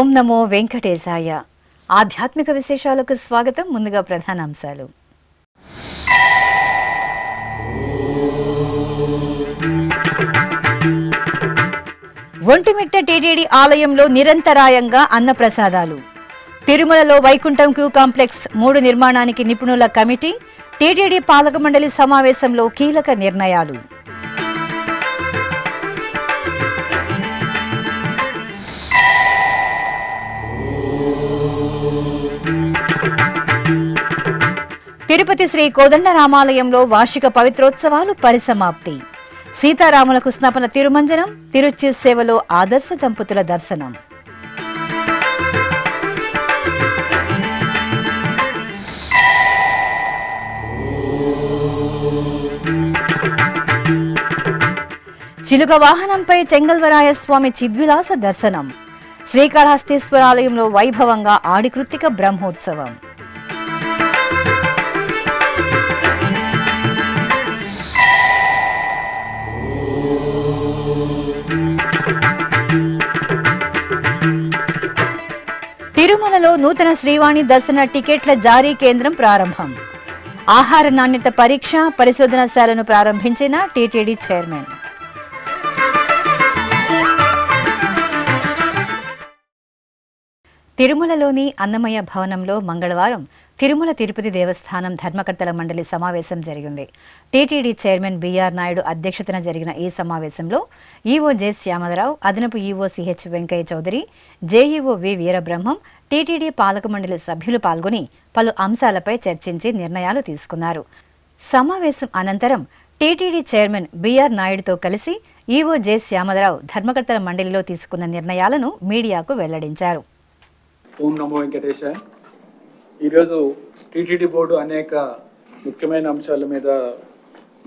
ఓం నమో వెంకటేశాయ. ఆధ్యాత్మిక విశేషాలకు స్వాగతం. ముందుగా ప్రధానాంశాలు. ఒంటిమిట్ట టీటీడీ ఆలయంలో నిరంతరాయంగా అన్నప్రసాదాలు. తిరుమలలో వైకుంఠం క్యూ కాంప్లెక్స్ 3 నిర్మాణానికి నిపుణుల కమిటీ. టీటీడీ పాలక మండలి సమావేశంలో కీలక నిర్ణయాలు. తిరుపతి శ్రీ కోదండరామాలయంలో వార్షిక పవిత్రోత్సవాలు పరిసమాప్తి. సీతారాములకు స్నపన తిరుమంజనం. తిరుచి సేవలో ఆదర్శ దంపతుల దర్శనం. చిలుక వాహనంపై చెంగల్వరాయ స్వామి చిద్విలాస దర్శనం. శ్రీకాళహస్తీశ్వరాలయంలో వైభవంగా ఆడికృత్తిక బ్రహ్మోత్సవం. తిరుమలలో నూతన శ్రీవాణి దర్శన టికెట్ల జారీ కేంద్రం ప్రారంభం. ఆహార నాణ్యత పరీక్ష పరిశోధనశాలను ప్రారంభించిన టీటీడీ చైర్మన్. తిరుమలలోని అన్నమయ్య భవనంలో మంగళవారం తిరుమల తిరుపతి దేవస్థానం ధర్మకర్తల మండలి సమావేశం జరిగింది. టీటీడీ చైర్మన్ బిఆర్ నాయుడు అధ్యక్షతన జరిగిన ఈ సమావేశంలో ఈవో జె శ్యామలరావు, అదనపు EO CH Venkaiah Chowdary, JEO V Veerabrahmam, TTD పాలక మండలి సభ్యులు పాల్గొని పలు అంశాలపై చర్చించి నిర్ణయాలు తీసుకున్నారు. సమావేశం అనంతరం టీటీడీ చైర్మన్ బిఆర్ నాయుడుతో కలిసి ఈవో జె శ్యామలరావు ధర్మకర్తల మండలిలో తీసుకున్న నిర్ణయాలను మీడియాకు వెల్లడించారు. ఓం నమో వెంకటేశాయ. ఈరోజు టీటీడీ బోర్డు అనేక ముఖ్యమైన అంశాల మీద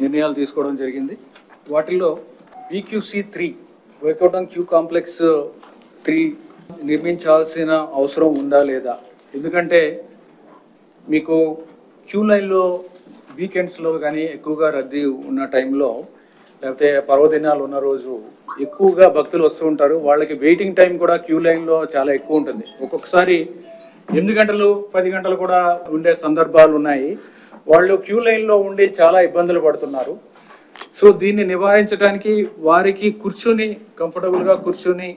నిర్ణయాలు తీసుకోవడం జరిగింది. వాటిల్లో BQC3 వైకుంఠం క్యూ కాంప్లెక్స్ 3 నిర్మించాల్సిన అవసరం ఉందా లేదా? ఎందుకంటే మీకు క్యూ లైన్లో వీకెండ్స్లో కానీ ఎక్కువగా రద్దీ ఉన్న టైంలో, లేకపోతే పర్వదినాలు ఉన్న రోజు ఎక్కువగా భక్తులు వస్తూ ఉంటారు. వాళ్ళకి వెయిటింగ్ టైం కూడా క్యూ లైన్లో చాలా ఎక్కువ ఉంటుంది. ఒక్కొక్కసారి 8 గంటలు 10 గంటలు కూడా ఉండే సందర్భాలు ఉన్నాయి. వాళ్ళు క్యూ లైన్లో ఉండి చాలా ఇబ్బందులు పడుతున్నారు. సో దీన్ని నివారించడానికి వారికి కంఫర్టబుల్గా కూర్చొని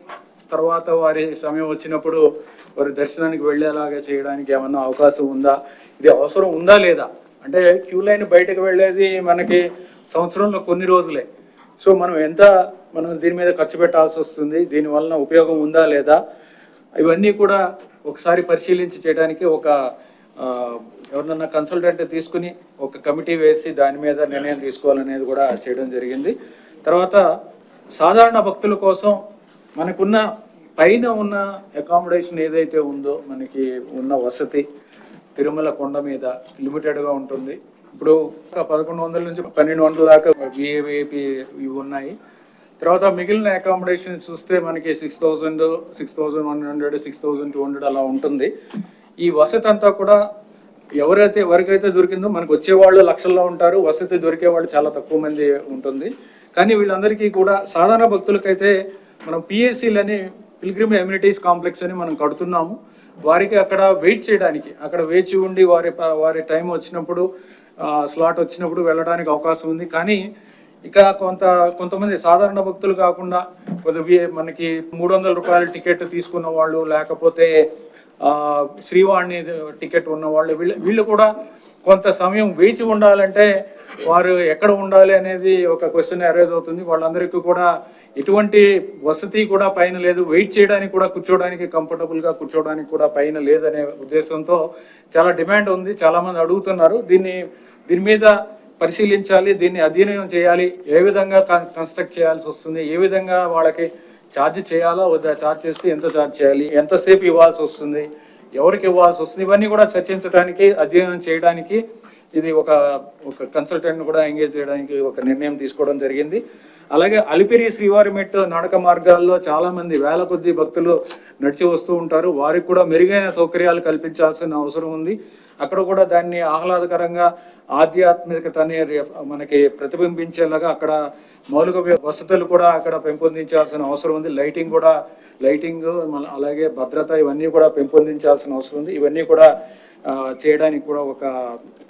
తర్వాత వారి సమయం వచ్చినప్పుడు వారి దర్శనానికి వెళ్ళేలాగా చేయడానికి ఏమన్నా అవకాశం ఉందా? ఇది అవసరం ఉందా లేదా? అంటే క్యూ లైన్ బయటకు వెళ్ళేది మనకి సంవత్సరంలో కొన్ని రోజులే. సో మనం దీని మీద ఖర్చు పెట్టాల్సి వస్తుంది. దీనివలన ఉపయోగం ఉందా లేదా? ఇవన్నీ కూడా ఒకసారి పరిశీలించి చేయడానికి ఎవరినన్నా కన్సల్టెంట్ తీసుకుని ఒక కమిటీ వేసి దాని మీద నిర్ణయం తీసుకోవాలనేది కూడా చేయడం జరిగింది. తర్వాత సాధారణ భక్తుల కోసం మనకున్న పైన ఉన్న అకామిడేషన్ ఏదైతే ఉందో, మనకి ఉన్న వసతి తిరుమల కొండ మీద లిమిటెడ్గా ఉంటుంది. ఇప్పుడు 1100 నుంచి 1200 దాకా విఐపి ఇవి ఉన్నాయి. తర్వాత మిగిలిన అకామిడేషన్ చూస్తే మనకి 6000, 6100, 6200 అలా ఉంటుంది. ఈ వసతి అంతా కూడా ఎవరికైతే దొరికిందో, మనకు వచ్చేవాళ్ళు లక్షల్లో ఉంటారు, వసతి దొరికేవాళ్ళు చాలా తక్కువ మంది ఉంటుంది. కానీ వీళ్ళందరికీ కూడా సాధారణ భక్తులకైతే మనం పిఎస్సీలని, పిల్గ్రిమ్ ఎమ్యూనిటీస్ కాంప్లెక్స్ అని మనం కడుతున్నాము. వారికి అక్కడ వెయిట్ చేయడానికి, అక్కడ వేచి ఉండి వారి టైం వచ్చినప్పుడు, స్లాట్ వచ్చినప్పుడు వెళ్ళడానికి అవకాశం ఉంది. కానీ ఇక కొంతమంది సాధారణ భక్తులు కాకుండా మనకి 300 రూపాయల టికెట్ తీసుకున్న వాళ్ళు, లేకపోతే శ్రీవాణి టికెట్ ఉన్న వాళ్ళు, వీళ్ళు కూడా కొంత సమయం వేచి ఉండాలంటే వారు ఎక్కడ ఉండాలి అనేది ఒక క్వశ్చన్ అరైజ్ అవుతుంది. వాళ్ళందరికీ కూడా ఎటువంటి వసతి కూడా పైన లేదు, వెయిట్ చేయడానికి కూడా కంఫర్టబుల్గా కూర్చోవడానికి కూడా పైన లేదనే ఉద్దేశంతో చాలా డిమాండ్ ఉంది. చాలామంది అడుగుతున్నారు. దీని మీద పరిశీలించాలి, దీన్ని అధ్యయనం చేయాలి. ఏ విధంగా కన్స్ట్రక్ట్ చేయాల్సి వస్తుంది, ఏ విధంగా వాళ్ళకి ఛార్జ్ చేయాలా వద్దా, ఛార్జ్ చేస్తే ఎంత ఛార్జ్ చేయాలి, ఎంతసేపు ఇవ్వాల్సి వస్తుంది, ఎవరికి ఇవ్వాల్సి వస్తుంది, ఇవన్నీ కూడా చర్చించడానికి, అధ్యయనం చేయడానికి ఇది ఒక కన్సల్టెంట్ కూడా ఎంగేజ్ చేయడానికి ఒక నిర్ణయం తీసుకోవడం జరిగింది. అలాగే అలిపిరి శ్రీవారి మెట్టు నడక మార్గాల్లో చాలా మంది వేల కొద్ది భక్తులు నడిచి వస్తూ ఉంటారు. వారికి కూడా మెరుగైన సౌకర్యాలు కల్పించాల్సిన అవసరం ఉంది. అక్కడ కూడా దాన్ని ఆహ్లాదకరంగా ఆధ్యాత్మికతని మనకి ప్రతిబింబించేలాగా అక్కడ మౌలిక వసతులు కూడా అక్కడ పెంపొందించాల్సిన అవసరం ఉంది. లైటింగ్ అలాగే భద్రత ఇవన్నీ కూడా పెంపొందించాల్సిన అవసరం ఉంది. ఇవన్నీ కూడా చేయడానికి కూడా ఒక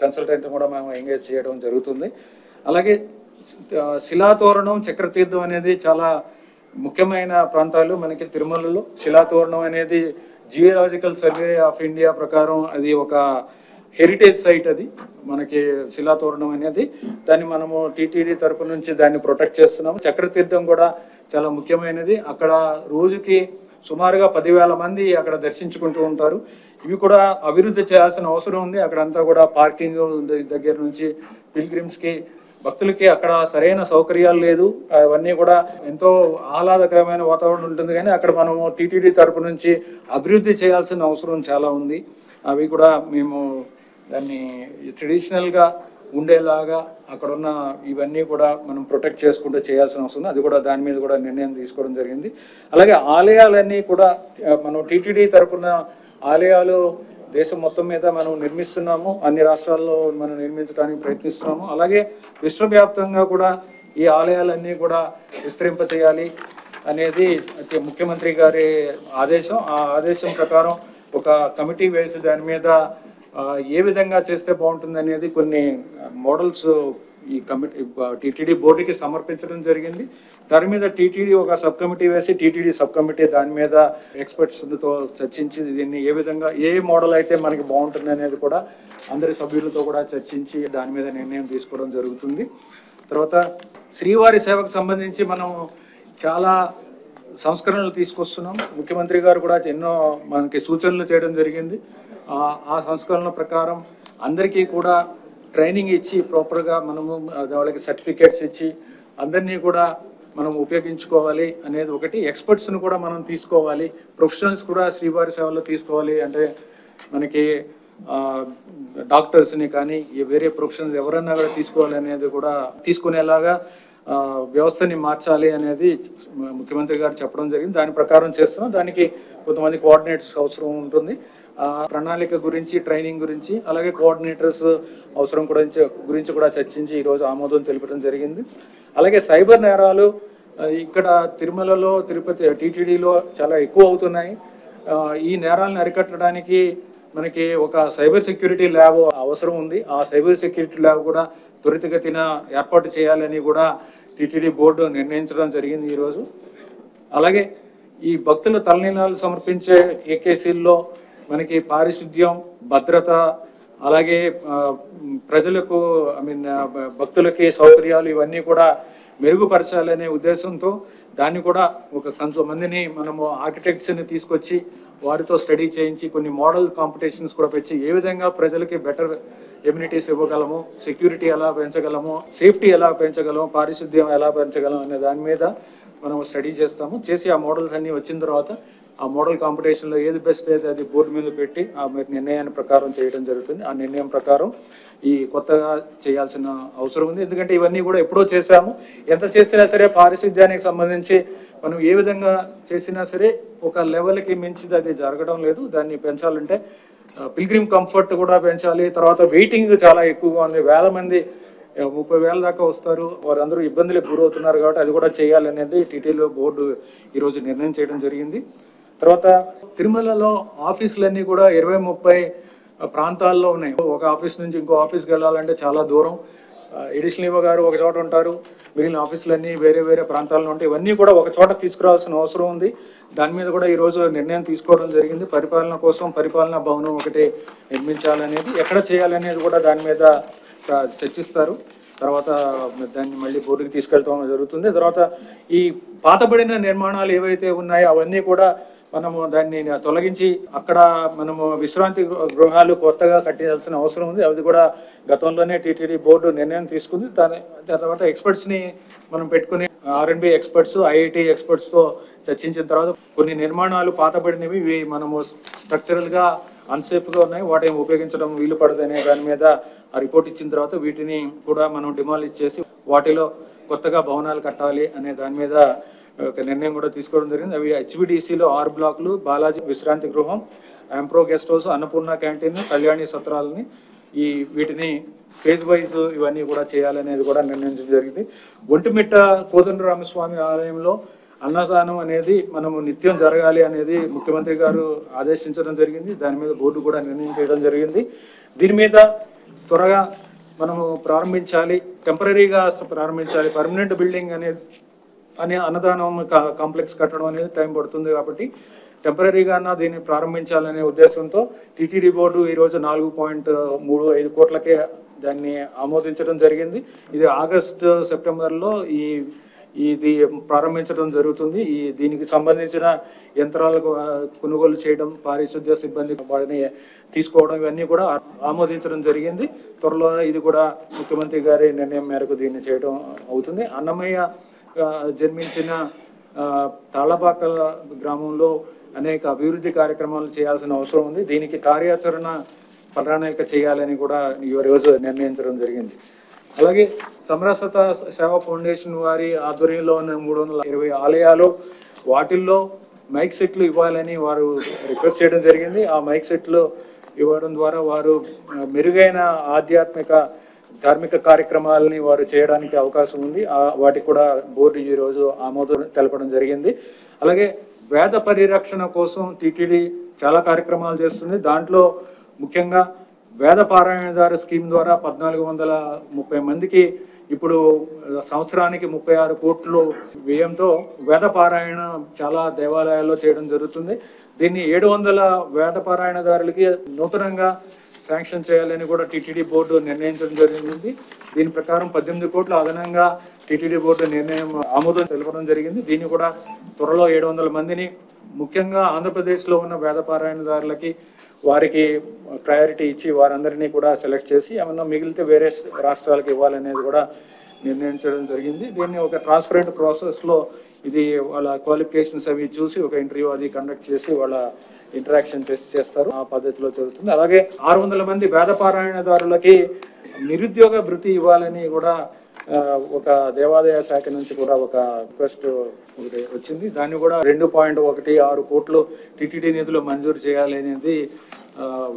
కన్సల్టెంట్ కూడా మేము ఎంగేజ్ చేయడం జరుగుతుంది. అలాగే శిలాతోరణం, చక్రతీర్థం అనేది చాలా ముఖ్యమైన ప్రాంతాలు మనకి తిరుమలలో. శిలాతోరణం అనేది జియోలాజికల్ సర్వే ఆఫ్ ఇండియా ప్రకారం అది ఒక హెరిటేజ్ సైట్. అది మనకి శిలాతోరణం అనేది దాన్ని మనము టీటీడీ తరపు నుంచి దాన్ని ప్రొటెక్ట్ చేస్తున్నాము. చక్రతీర్థం కూడా చాలా ముఖ్యమైనది. అక్కడ రోజుకి సుమారుగా 10,000 మంది అక్కడ దర్శించుకుంటూ ఉంటారు. ఇవి కూడా అభివృద్ధి చేయాల్సిన అవసరం ఉంది. అక్కడంతా కూడా పార్కింగ్ దగ్గర నుంచి పిల్గ్రిమ్స్కి భక్తులకి అక్కడ సరైన సౌకర్యాలు లేదు. అవన్నీ కూడా ఎంతో ఆహ్లాదకరమైన వాతావరణం ఉంటుంది, కానీ అక్కడ మనము టీటీడీ తరపు నుంచి అభివృద్ధి చేయాల్సిన అవసరం చాలా ఉంది. అవి కూడా మేము దాన్ని ట్రెడిషనల్గా ఉండేలాగా అక్కడున్న ఇవన్నీ కూడా మనం ప్రొటెక్ట్ చేసుకుంటూ చేయాల్సిన అవసరం ఉంది. అది కూడా దాని మీద కూడా నిర్ణయం తీసుకోవడం జరిగింది. అలాగే ఆలయాలన్నీ కూడా మనం టీటీడీ తరపున ఆలయాలు దేశం మొత్తం మీద మనం నిర్మిస్తున్నాము. అన్ని రాష్ట్రాల్లో మనం నిర్మించడానికి ప్రయత్నిస్తున్నాము. అలాగే విశ్వవ్యాప్తంగా కూడా ఈ ఆలయాలన్నీ కూడా విస్తరింపచేయాలి అనేది ముఖ్యమంత్రి గారి ఆదేశం. ఆ ఆదేశం ప్రకారం ఒక కమిటీ వేసి దాని మీద ఏ విధంగా చేస్తే బాగుంటుంది అనేది కొన్ని మోడల్స్ ఈ కమిటీ టీటీడీ బోర్డుకి సమర్పించడం జరిగింది. దాని మీద టీటీడీ ఒక సబ్ కమిటీ వేసి టీటీడీ సబ్ కమిటీ దాని మీద ఎక్స్పర్ట్స్తో చర్చించి దీన్ని ఏ విధంగా ఏ మోడల్ అయితే మనకి బాగుంటుంది అనేది కూడా అందరి సభ్యులతో కూడా చర్చించి దాని మీద నిర్ణయం తీసుకోవడం జరుగుతుంది. తర్వాత శ్రీవారి సేవకు సంబంధించి మనం చాలా సంస్కరణలు తీసుకొస్తున్నాం. ముఖ్యమంత్రి గారు కూడా ఎన్నో మనకి సూచనలు చేయడం జరిగింది. ఆ సంస్కరణల ప్రకారం అందరికీ కూడా ట్రైనింగ్ ఇచ్చి ప్రాపర్గా మనము వాళ్ళకి సర్టిఫికేట్స్ ఇచ్చి అందరినీ కూడా మనం ఉపయోగించుకోవాలి అనేది ఒకటి. ఎక్స్పర్ట్స్ని కూడా మనం తీసుకోవాలి, ప్రొఫెషనల్స్ కూడా శ్రీవారి సేవల్లో తీసుకోవాలి. అంటే మనకి డాక్టర్స్ని కానీ వేరే ప్రొఫెషనల్స్ ఎవరన్నా కూడా తీసుకోవాలి అనేది కూడా తీసుకునేలాగా వ్యవస్థని మార్చాలి అనేది ముఖ్యమంత్రి గారు చెప్పడం జరిగింది. దాని ప్రకారం చేస్తున్నాం. దానికి కొంతమంది కోఆర్డినేటర్స్ అవసరం ఉంటుంది. ప్రణాళిక గురించి, ట్రైనింగ్ గురించి, అలాగే కోఆర్డినేటర్స్ అవసరం గురించి కూడా చర్చించి ఈరోజు ఆమోదం తెలపడం జరిగింది. అలాగే సైబర్ నేరాలు ఇక్కడ తిరుమలలో, తిరుపతి టీటీడీలో చాలా ఎక్కువ అవుతున్నాయి. ఈ నేరాలను అరికట్టడానికి మనకి ఒక సైబర్ సెక్యూరిటీ ల్యాబ్ అవసరం ఉంది. ఆ సైబర్ సెక్యూరిటీ ల్యాబ్ కూడా త్వరితగతిన ఏర్పాటు చేయాలని కూడా టీటీడీ బోర్డు నిర్ణయించడం జరిగింది ఈరోజు. అలాగే ఈ భక్తుల తలనీలాలు సమర్పించే ఏకేసీల్లో మనకి పారిశుద్ధ్యం, భద్రత, అలాగే ప్రజలకు భక్తులకి సౌకర్యాలు ఇవన్నీ కూడా మెరుగుపరచాలనే ఉద్దేశంతో దాన్ని కూడా కొంతమందిని మనము ఆర్కిటెక్ట్స్ని తీసుకొచ్చి వారితో స్టడీ చేయించి కొన్ని మోడల్ కాంపిటీషన్స్ కూడా పెంచి ఏ విధంగా ప్రజలకి బెటర్ ఎమ్యూనిటీస్ ఇవ్వగలము, సెక్యూరిటీ ఎలా పెంచగలము, సేఫ్టీ ఎలా పెంచగలము, పారిశుద్ధ్యం ఎలా పెంచగలం అనే దాని మీద మనం స్టడీ చేస్తాము. చేసి ఆ మోడల్స్ అన్నీ వచ్చిన తర్వాత ఆ మోడల్ కాంపిటీషన్లో ఏది బెస్ట్ అయితే అది బోర్డు మీద పెట్టి ఆ నిర్ణయాన్ని ప్రకారం చేయడం జరుగుతుంది. ఆ నిర్ణయం ప్రకారం ఈ కొత్తగా చేయాల్సిన అవసరం ఉంది. ఎందుకంటే ఇవన్నీ కూడా ఎప్పుడో చేశాము. ఎంత చేసినా సరే పారిశుద్ధ్యానికి సంబంధించి మనం ఏ విధంగా చేసినా సరే ఒక లెవెల్కి మించి అది జరగడం లేదు. దాన్ని పెంచాలంటే పిల్గ్రిమ్ కంఫర్ట్ కూడా పెంచాలి. తర్వాత వెయిటింగ్ చాలా ఎక్కువగా ఉంది. వేల మంది 30,000 దాకా వస్తారు. వారందరూ ఇబ్బందులకు గురవుతున్నారు కాబట్టి అది కూడా చేయాలనేది టీటీడీలో బోర్డు ఈరోజు నిర్ణయం చేయడం జరిగింది. తర్వాత తిరుమలలో ఆఫీసులన్నీ కూడా 20-30 ప్రాంతాల్లో ఉన్నాయి. ఒక ఆఫీస్ నుంచి ఇంకో ఆఫీస్కి వెళ్ళాలంటే చాలా దూరం. ఎడిషనల్ ఈవో గారు ఒక చోట ఉంటారు, మిగిలిన ఆఫీసులన్నీ వేరే వేరే ప్రాంతాల్లో ఉంటాయి. ఇవన్నీ కూడా ఒక చోట తీసుకురావాల్సిన అవసరం ఉంది. దాని మీద కూడా ఈరోజు నిర్ణయం తీసుకోవడం జరిగింది. పరిపాలన కోసం పరిపాలనా భవనం ఒకటి నిర్మించాలనేది, ఎక్కడ చేయాలనేది కూడా దాని మీద చర్చిస్తారు. తర్వాత దాన్ని మళ్ళీ బోర్డుకి తీసుకెళ్తాం జరుగుతుంది. తర్వాత ఈ పాతబడిన నిర్మాణాలు ఏవైతే ఉన్నాయో అవన్నీ కూడా మనము దాన్ని తొలగించి అక్కడ మనము విశ్రాంతి గృహాలు కొత్తగా కట్టాల్సిన అవసరం ఉంది. అది కూడా గతంలోనే టీటీడీ బోర్డు నిర్ణయం తీసుకుంది. దాని తర్వాత ఎక్స్పర్ట్స్ని మనం పెట్టుకుని R&B ఎక్స్పర్ట్స్, ఐఐటి ఎక్స్పర్ట్స్తో చర్చించిన తర్వాత కొన్ని నిర్మాణాలు పాతబడినవి, ఇవి మనము స్ట్రక్చరల్గా అన్సేఫ్గా ఉన్నాయి, వాటిని ఉపయోగించడం వీలు పడదనే దాని మీద ఆ రిపోర్ట్ ఇచ్చిన తర్వాత వీటిని కూడా మనం డిమాలిష్ చేసి వాటిలో కొత్తగా భవనాలు కట్టాలి అనే దాని మీద ఒక నిర్ణయం కూడా తీసుకోవడం జరిగింది. అవి HVDCలో 6 బ్లాకులు, బాలాజీ విశ్రాంతి గృహం, Ampro guest house, Annapurna canteen, Kalyani సత్రాలని ఈ వీటిని ఫేజ్ వైజ్ ఇవన్నీ కూడా చేయాలనేది కూడా నిర్ణయించడం జరిగింది. ఒంటిమిట్ట కోదండరామస్వామి ఆలయంలో అన్నదానం అనేది మనము నిత్యం జరగాలి అనేది ముఖ్యమంత్రి గారు ఆదేశించడం జరిగింది. దాని మీద బోర్డు కూడా నిర్ణయం చేయడం జరిగింది. దీని మీద త్వరగా మనము ప్రారంభించాలి, టెంపరీగా ప్రారంభించాలి. పర్మనెంట్ బిల్డింగ్ అనే అన్నదానం కాంప్లెక్స్ కట్టడం అనేది టైం పడుతుంది కాబట్టి టెంపరీగా దీన్ని ప్రారంభించాలనే ఉద్దేశంతో టీటీడీ బోర్డు ఈరోజు 4.35 కోట్లకే దాన్ని ఆమోదించడం జరిగింది. ఇది ఆగస్టు సెప్టెంబర్లో ఇది ప్రారంభించడం జరుగుతుంది. దీనికి సంబంధించిన యంత్రాలకు కొనుగోలు చేయడం, పారిశుద్ధ్య సిబ్బంది వాడిని తీసుకోవడం ఇవన్నీ కూడా ఆమోదించడం జరిగింది. త్వరలో ఇది కూడా ముఖ్యమంత్రి గారి నిర్ణయం మేరకు దీన్ని చేయడం అవుతుంది. అన్నమయ్య జన్మించిన తాళపాక గ్రామంలో అనేక అభివృద్ధి కార్యక్రమాలు చేయాల్సిన అవసరం ఉంది. దీనికి కార్యాచరణ ప్రణాళిక చేయాలని కూడా ఈరోజు నిర్ణయించడం జరిగింది. అలాగే సమరసత సేవా ఫౌండేషన్ వారి ఆధ్వర్యంలో ఉన్న 320 ఆలయాలు, వాటిల్లో మైక్ సెట్లు ఇవ్వాలని వారు రిక్వెస్ట్ చేయడం జరిగింది. ఆ మైక్ సెట్లు ఇవ్వడం ద్వారా వారు మెరుగైన ఆధ్యాత్మిక ధార్మిక కార్యక్రమాలని వారు చేయడానికి అవకాశం ఉంది. వాటికి కూడా బోర్డు ఈరోజు ఆమోదం తెలపడం జరిగింది. అలాగే వేద పరిరక్షణ కోసం టీటీడీ చాలా కార్యక్రమాలు చేస్తుంది. దాంట్లో ముఖ్యంగా వేద పారాయణదారు స్కీమ్ ద్వారా 1430 మందికి ఇప్పుడు సంవత్సరానికి 36 కోట్లు వ్యయంతో వేద పారాయణ చాలా దేవాలయాల్లో చేయడం జరుగుతుంది. దీన్ని 700 వేద పారాయణదారులకి నూతనంగా శాంక్షన్ చేయాలని కూడా టీటీడీ బోర్డు నిర్ణయించడం జరిగింది. దీని ప్రకారం 18 కోట్ల అదనంగా టీటీడీ బోర్డు నిర్ణయం ఆమోదం తెలపడం జరిగింది. దీన్ని కూడా త్వరలో 700 మందిని ముఖ్యంగా ఆంధ్రప్రదేశ్లో ఉన్న వేద పారాయణదారులకి వారికి ప్రయారిటీ ఇచ్చి వారందరినీ కూడా సెలెక్ట్ చేసి ఏమన్నా మిగిలితే వేరే రాష్ట్రాలకు ఇవ్వాలనేది కూడా నిర్ణయించడం జరిగింది. దీన్ని ఒక ట్రాన్స్పరెంట్ ప్రాసెస్లో ఇది వాళ్ళ క్వాలిఫికేషన్స్ అవి చూసి ఒక ఇంటర్వ్యూ అది కండక్ట్ చేసి వాళ్ళ ఇంటరాక్షన్ చేస్తారు. ఆ పద్ధతిలో జరుగుతుంది. అలాగే 600 మంది వేద పారాయణదారులకి నిరుద్యోగ భృతి ఇవ్వాలని కూడా ఒక దేవాదాయ శాఖ నుంచి కూడా ఒక రిక్వెస్ట్ వచ్చింది. దాన్ని కూడా 2.16 కోట్లు టీటీడీ నిధులు మంజూరు చేయాలి అనేది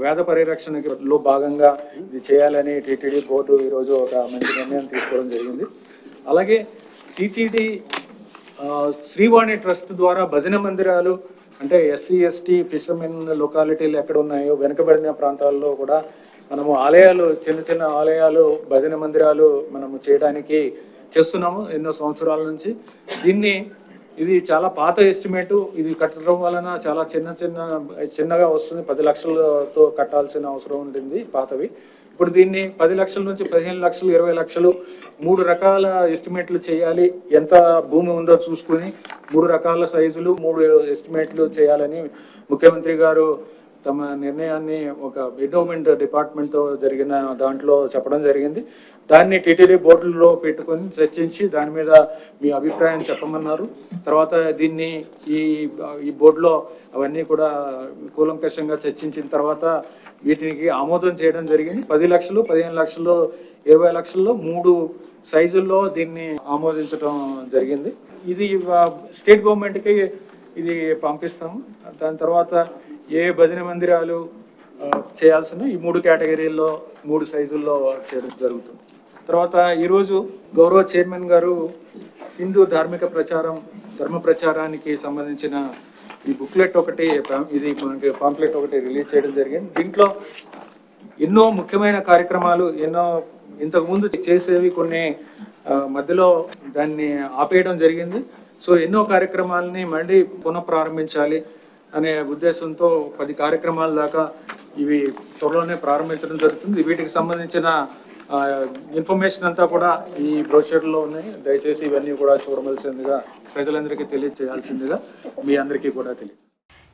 వేద పరిరక్షణలో భాగంగా ఇది చేయాలని టీటీడీ బోర్డు ఈరోజు ఒక మంచి నిర్ణయం తీసుకోవడం జరిగింది. అలాగే టీటీడీ శ్రీవాణి ట్రస్ట్ ద్వారా భజన మందిరాలు అంటే ఎస్సీ ఎస్టీ ఫిషర్మెన్ లొకాలిటీలు ఎక్కడ ఉన్నాయో వెనుకబడిన ప్రాంతాల్లో కూడా మనము ఆలయాలు చిన్న చిన్న ఆలయాలు భజన మందిరాలు మనము చేయడానికి చేస్తున్నాము ఎన్నో సంవత్సరాల నుంచి. ఇది చాలా పాత ఎస్టిమేటు. ఇది కట్టడం వలన చాలా చిన్నగా వస్తుంది. 10 లక్షలతో కట్టాల్సిన అవసరం ఉంటుంది పాతవి. ఇప్పుడు దీన్ని 10 లక్షల నుంచి 15 లక్షలు 20 లక్షలు 3 రకాల ఎస్టిమేట్లు చేయాలి. ఎంత భూమి ఉందో చూసుకుని 3 రకాల సైజులు 3 ఎస్టిమేట్లు చేయాలని ముఖ్యమంత్రి గారు తమ నిర్ణయాన్ని ఒక ఎండోమెంట్ డిపార్ట్మెంట్తో జరిగిన దాంట్లో చెప్పడం జరిగింది. దాన్ని టీటీడీ బోర్డులో పెట్టుకొని చర్చించి దాని మీద మీ అభిప్రాయం చెప్పమన్నారు. తర్వాత దీన్ని ఈ బోర్డులో అవన్నీ కూడా కూలంకషంగా చర్చించిన తర్వాత వీటికి ఆమోదం చేయడం జరిగింది. 10 లక్షలు 15 లక్షలు 20 లక్షల్లో 3 సైజుల్లో దీన్ని ఆమోదించడం జరిగింది. ఇది స్టేట్ గవర్నమెంట్కి ఇది పంపిస్తాము. దాని తర్వాత ఏ భజన మందిరాలు చేయాల్సిన ఈ 3 కేటగిరీల్లో 3 సైజుల్లో చేయడం జరుగుతుంది. తర్వాత ఈరోజు గౌరవ చైర్మన్ గారు హిందూ ధర్మ ప్రచారానికి సంబంధించిన ఈ బుక్లెట్ ఒకటి ఇది మనకి పాంప్లెట్ ఒకటి రిలీజ్ చేయడం జరిగింది. దీంట్లో ఎన్నో ముఖ్యమైన కార్యక్రమాలు ఇంతకుముందు చేసేవి కొన్ని మధ్యలో దాన్ని ఆపేయడం జరిగింది. సో ఎన్నో కార్యక్రమాలని మళ్ళీ పునఃప్రారంభించాలి అనే ఉద్దేశంతో 10 కార్యక్రమాల దాకా ఇవి త్వరలోనే ప్రారంభించడం జరుగుతుంది. వీటికి సంబంధించిన ఇన్ఫర్మేషన్ అంతా కూడా ఈ బ్రోషర్లో ఉన్నాయి. దయచేసి ఇవన్నీ కూడా చూడవలసిందిగా ప్రజలందరికీ తెలియజేయాల్సిందిగా మీ అందరికీ కూడా తెలియదు.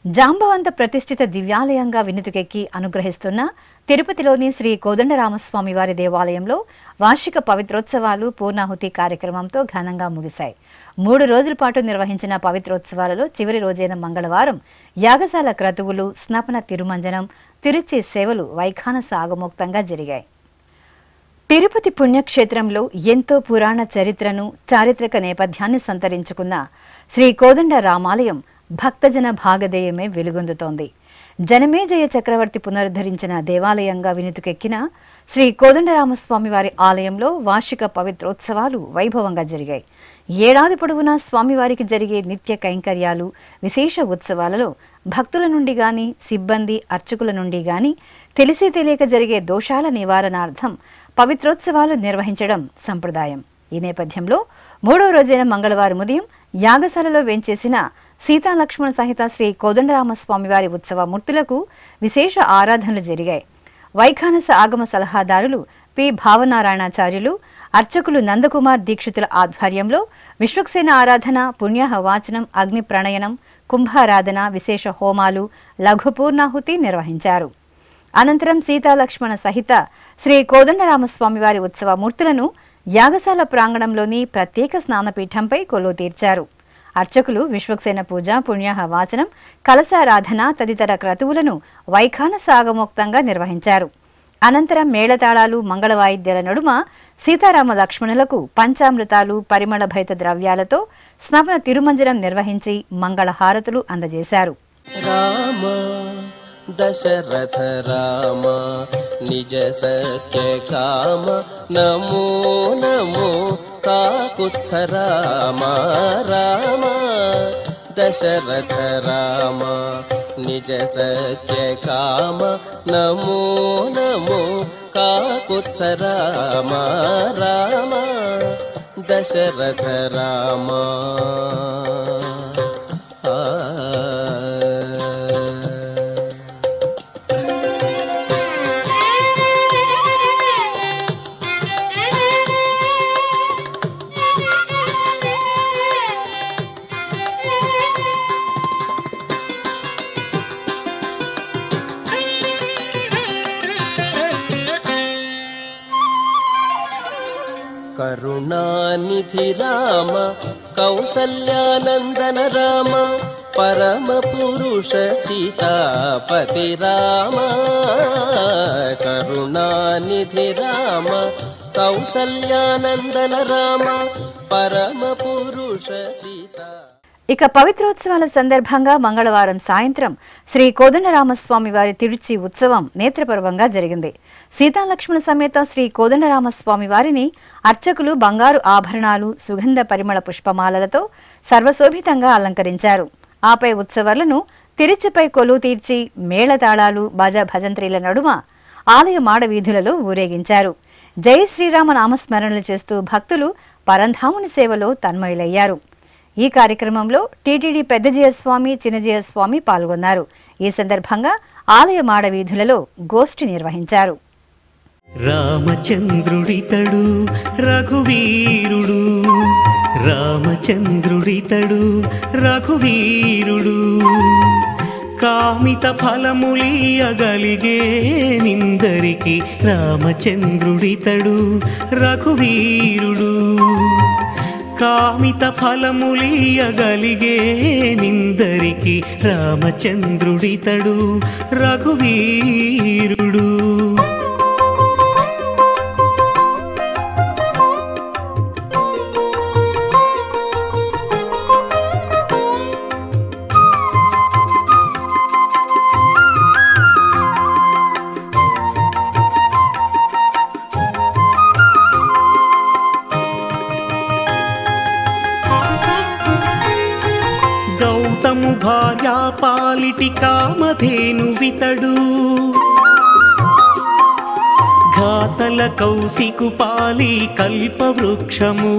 జాంబవంత ప్రతిష్ఠిత దివ్యాలయంగా వినుతుకెక్కి అనుగ్రహిస్తున్న తిరుపతిలోని శ్రీ కోదండరామస్వామి వారి దేవాలయంలో వార్షిక పవిత్రోత్సవాలు పూర్ణాహుతి కార్యక్రమంతో ఘనంగా ముగిశాయి. 3 రోజుల పాటు నిర్వహించిన పవిత్రోత్సవాలలో చివరి రోజైన మంగళవారం యాగశాల క్రతువులు, స్నపన తిరుమంజనం, తిరుచి సేవలు వైఖానస ఆగమోక్తంగా జరిగాయి. తిరుపతి పుణ్యక్షేత్రంలో ఎంతో పురాణ చరిత్రను, చారిత్రక నేపథ్యాన్ని సంతరించుకున్న శ్రీ కోదండ రామాలయం భక్తజన భాగధేయమే వెలుగొందుతోంది. జనమేజయ చక్రవర్తి పునరుద్ధరించిన దేవాలయంగా వినుతుకెక్కిన శ్రీ కోదండరామస్వామి వారి ఆలయంలో వార్షిక పవిత్రోత్సవాలు వైభవంగా జరిగాయి. ఏడాది పొడవునా స్వామివారికి జరిగే నిత్య కైంకర్యాలు, విశేష ఉత్సవాలలో భక్తుల నుండి గాని, సిబ్బంది, అర్చకుల నుండి గాని తెలిసి తెలియక జరిగే దోషాల నివారణార్థం పవిత్రోత్సవాలు నిర్వహించడం సంప్రదాయం. ఈ నేపథ్యంలో 3వ రోజైన మంగళవారం ఉదయం యాగశాలలో వేంచేసిన సీతాలక్ష్మణ సహిత శ్రీ కోదండరామస్వామివారి ఉత్సవ మూర్తులకు విశేష ఆరాధనలు జరిగాయి. వైఖానస ఆగమ సలహాదారులు పి భావనారాయణాచార్యులు, అర్చకులు నందకుమార్ దీక్షితుల ఆధ్వర్యంలో విశ్వక్సేన ఆరాధన, పుణ్యాహ వాచనం, అగ్ని ప్రణయనం, కుంభారాధన, విశేష హోమాలు, లఘు పూర్ణాహుతి నిర్వహించారు. అనంతరం సీతాలక్ష్మణ సహిత శ్రీ కోదండరామస్వామివారి ఉత్సవ మూర్తులను యాగశాల ప్రాంగణంలోని ప్రత్యేక స్నానపీఠంపై కొలువు తీర్చారు. అర్చకులు విశ్వక్సేన పూజ, పుణ్యాహ వాచనం, కలశారాధన తదితర క్రతువులను వైఖానస ఆగమోక్తంగా నిర్వహించారు. అనంతరం మేళతాళాలు, మంగళ వాయిద్యాల నడుమ సీతారామ లక్ష్మణులకు పంచామృతాలు, పరిమళ భైత ద్రవ్యాలతో స్నపన తిరుమంజనం నిర్వహించి మంగళహారతులు అందజేశారు. రామ దశరథ రామ నిజ సత్య కామ నమో నమో కాకుత్స రామ రామ దశరథ రామ నిజ సత్య కామ నమో నమో కాకుత్స రామ రామ దశరథ రామ. కరుణానిధి రామ కౌసల్యానందన రామ పరమ పురుష సీతాపతి రామ. కరుణానిధి రామ కౌసల్యానందన రామ పరమ పురుష సీతా. ఇక పవిత్రోత్సవాల సందర్భంగా మంగళవారం సాయంత్రం శ్రీ కోదండరామస్వామి వారి తిరుచి ఉత్సవం నేత్రపర్వంగా జరిగింది. సీతాలక్ష్మణ సమేత శ్రీ కోదండరామస్వామి వారిని అర్చకులు బంగారు ఆభరణాలు, సుగంధ పరిమళ పుష్పమాలలతో సర్వశోభితంగా అలంకరించారు. ఆపై ఉత్సవాలను తిరుచిపై కొలువు తీర్చి మేళతాళాలు, భజంత్రీల నడుమ ఆలయ మాడవీధులలో ఊరేగించారు. జై శ్రీరామ నామస్మరణలు చేస్తూ భక్తులు పరంధాముని సేవలో తన్మయులయ్యారు. ఈ కార్యక్రమంలో టీటీడీ పెద్దజీయస్వామి, చిన్నజీయస్వామి పాల్గొన్నారు. ఈ సందర్భంగా ఆలయ మాడవీధులలో గోష్ఠి నిర్వహించారు. రామచంద్రుడితడు రఘువీరుడు, రామచంద్రుడితడు రఘువీరుడు, కామిత ఫలములియగలిగే నిందరికి రామచంద్రుడితడు రఘువీరుడు, కామిత ఫలములియగలిగే నిందరికి రామచంద్రుడితడు రఘువీరుడు. గౌతము భార్యా పాలిటి కామధేను వితడు, ఘాతల కౌశికు పాలి కల్పవృక్షము.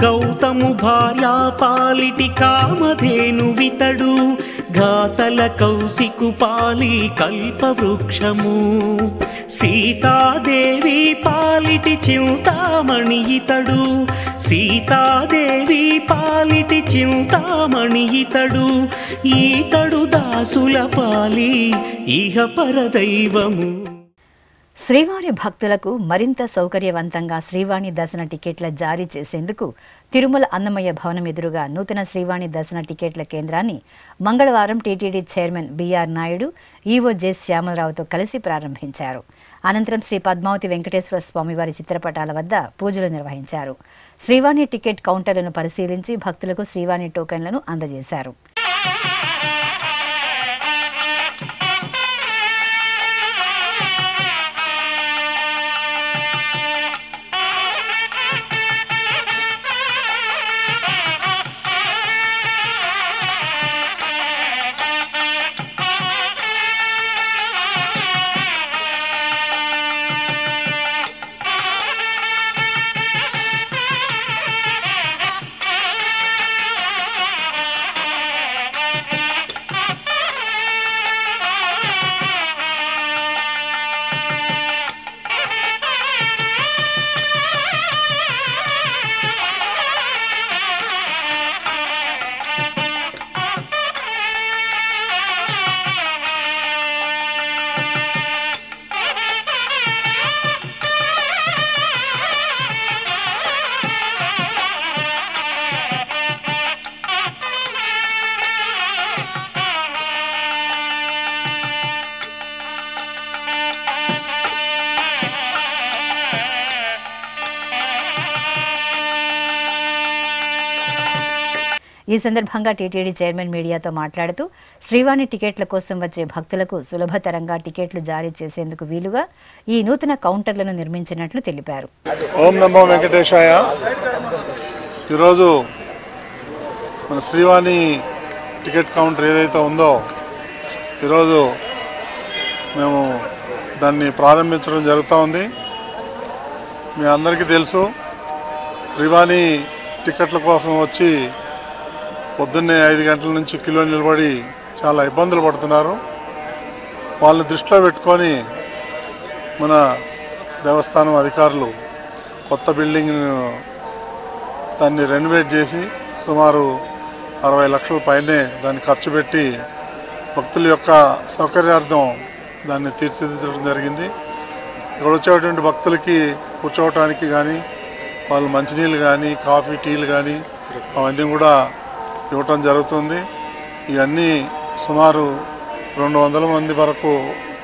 గౌతము భార్యా పాలిటి కామధేను వితడు, ఘాతల కౌశికు పాలి కల్పవృక్షము. సీతాదేవి పాలిటి చింతామణి ఇతడు, సీతాదేవి పాలిటి చింతామణి ఇతడు, ఈతడు దాసుల పాలి ఇహ పరదైవము. శ్రీవారి భక్తులకు మరింత సౌకర్యవంతంగా శ్రీవాణి దర్శన టికెట్ల జారీ చేసేందుకు తిరుమల అన్నమయ్య భవనం ఎదురుగా నూతన శ్రీవాణి దర్శన టికెట్ల కేంద్రాన్ని మంగళవారం TTD chairman BR Naidu, EO J శ్యామలరావుతో కలిసి ప్రారంభించారు. అనంతరం శ్రీ పద్మావతి వెంకటేశ్వర స్వామివారి చిత్రపటాల వద్ద పూజలు నిర్వహించారు. శ్రీవాణి టికెట్ కౌంటర్లను పరిశీలించి భక్తులకు శ్రీవాణి టోకెన్లను అందజేశారు. ఈ సందర్భంగా టీటీడీ చైర్మన్ మీడియాతో మాట్లాడుతూ శ్రీవాణి టికెట్ల కోసం వచ్చే భక్తులకు సులభతరంగా టికెట్లు జారీ చేసేందుకు వీలుగా ఈ నూతన కౌంటర్లను నిర్మించినట్లు తెలిపారు. ఓం నమో వెంకటేశాయ. ఈరోజు మన శ్రీవాణి టికెట్ కౌంటర్ ఏదైతే ఉందో ఈరోజు మేము దాన్ని ప్రారంభించడం జరుగుతూ ఉంది. మీ అందరికీ తెలుసు, శ్రీవాణి టికెట్ల కోసం వచ్చి పొద్దున్నే 5 గంటల నుంచి క్యూలో నిలబడి చాలా ఇబ్బందులు పడుతున్నారు. వాళ్ళని దృష్టిలో పెట్టుకొని మన దేవస్థానం అధికారులు కొత్త బిల్డింగ్ దాన్ని రెనోవేట్ చేసి సుమారు 60 లక్షల పైనే దాన్ని ఖర్చు పెట్టి భక్తుల యొక్క సౌకర్యార్థం దాన్ని తీర్చిదిద్దడం జరిగింది. ఇక్కడ వచ్చేటువంటి భక్తులకి కూర్చోవటానికి కానీ వాళ్ళు మంచినీళ్ళు కానీ కాఫీ టీలు కానీ అవన్నీ కూడా ఇవ్వటం జరుగుతుంది. ఇవన్నీ సుమారు 200 మంది వరకు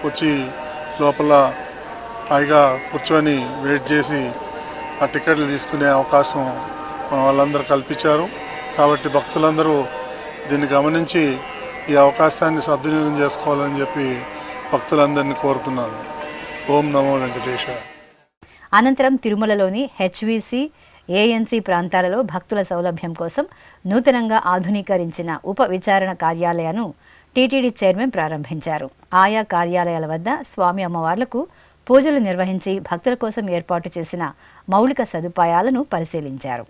వచ్చి లోపల హాయిగా కూర్చొని వెయిట్ చేసి ఆ టికెట్లు తీసుకునే అవకాశం మన వాళ్ళందరూ కల్పించారు. కాబట్టి భక్తులందరూ దీన్ని గమనించి ఈ అవకాశాన్ని సద్వినియోగం చేసుకోవాలని చెప్పి భక్తులందరినీ కోరుతున్నాను. ఓం నమో వెంకటేశ. అనంతరం తిరుమలలోని హెచ్విసి ఏఎన్సి ప్రాంతాలలో భక్తుల సౌలభ్యం కోసం నూతనంగా ఆధునీకరించిన ఉప విచారణ కార్యాలయాన్ని టీటీడీ చైర్మన్ ప్రారంభించారు. ఆయా కార్యాలయాల వద్ద స్వామి అమ్మవార్లకు పూజలు నిర్వహించి భక్తుల కోసం ఏర్పాటు చేసిన మౌలిక సదుపాయాలను పరిశీలించారు.